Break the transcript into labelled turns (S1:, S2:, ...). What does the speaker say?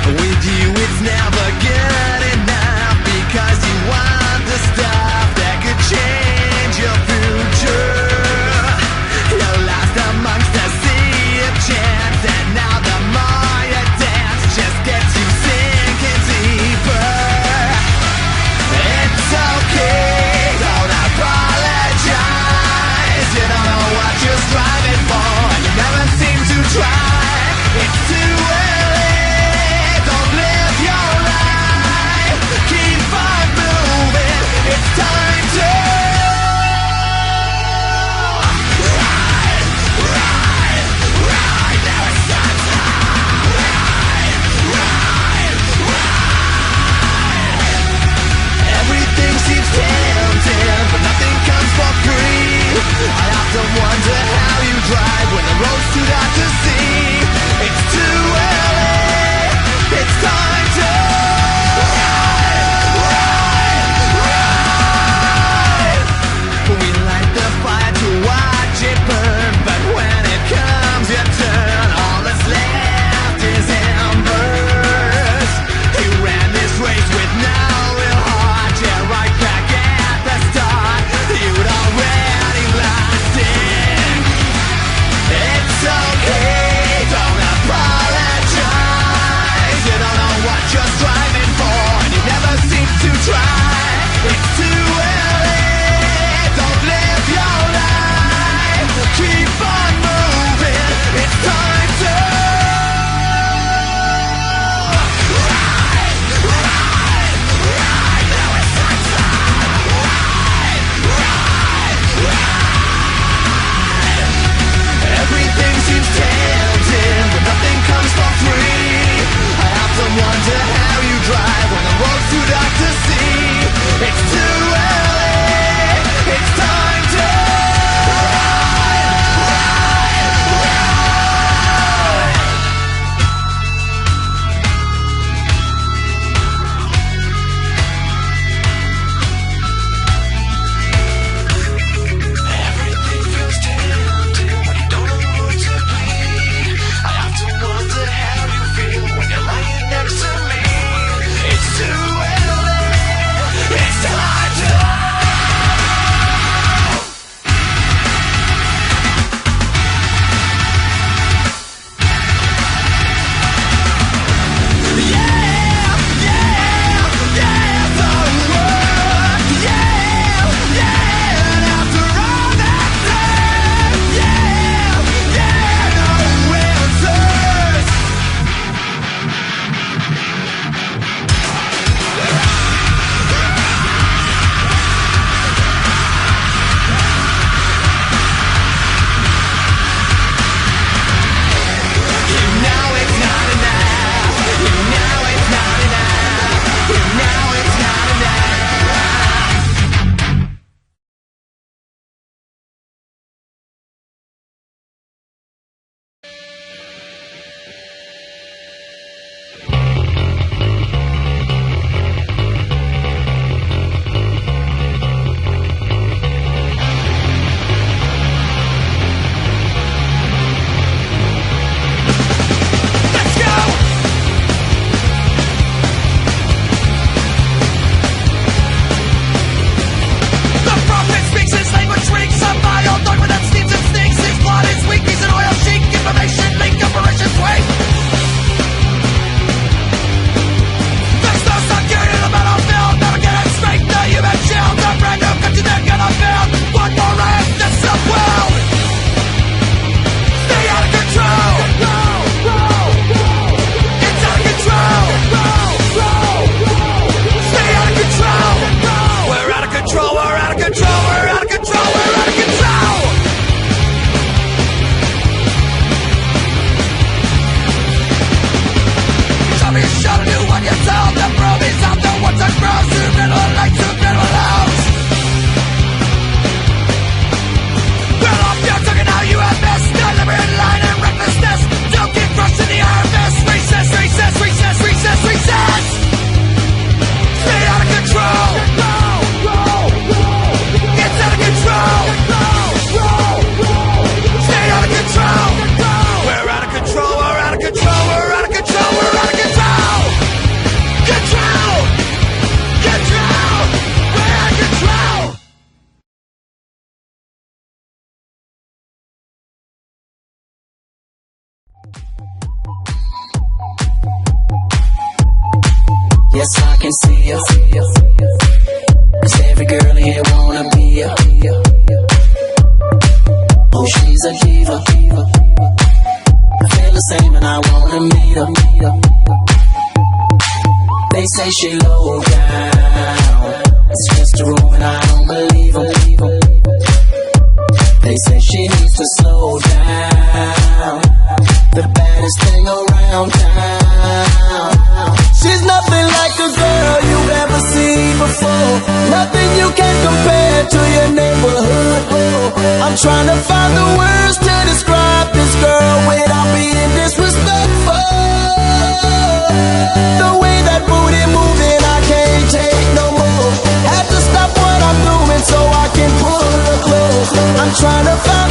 S1: With you it's never good enough, because you want the stuff that could change your future. You're lost amongst a sea of chance, and now the more you dance just gets you sinking deeper. It's okay, don't apologize. You don't know what you're striving for, and you never seem to try. It's too early, don't live your life. Keep on moving, it's time to ride, ride, ride. Now it's time to ride, ride, ride. Everything seems tempting, but nothing comes for free. I often wonder how you drive when the road's too dark to see. It's too early, it's time to ride, ride, ride. We light the fire to watch it burn, but when it comes your turn, all that's left is embers. You ran this race with no real heart, yeah, right back at the start. You'd already lost it. It's okay, don't apologize. You don't know what you're striving for, and you never seem to try. It's too early, don't live your life. Keep on moving, it's time to ride, ride, ride. Now it's time to ride, ride, ride. Everything seems tempting, but nothing comes for free. I often wonder how you drive when the road's too dark to see. It's too early, it's time to ride, ride, ride. Everything feels tempting when you don't know who to be. I often wonder how you feel when you're lying next to me. It's too early, it's time to Deliberate line and recklessness. Yes, I can see her. 'Cause every girl here wanna be her. Oh, she's a diva. I feel the same and I wanna meet her. They say she low down. It's just a rumor and I don't believe them. They say she needs to slow down. The baddest thing around town. She's nothing like a girl you've ever seen before. Nothing you can compare to your neighborhood. I'm trying to find the words to describe this girl without being disrespectful. The way that booty moving, I can't take no more. Have to stop what I'm doing so I can pull her close. I'm trying to find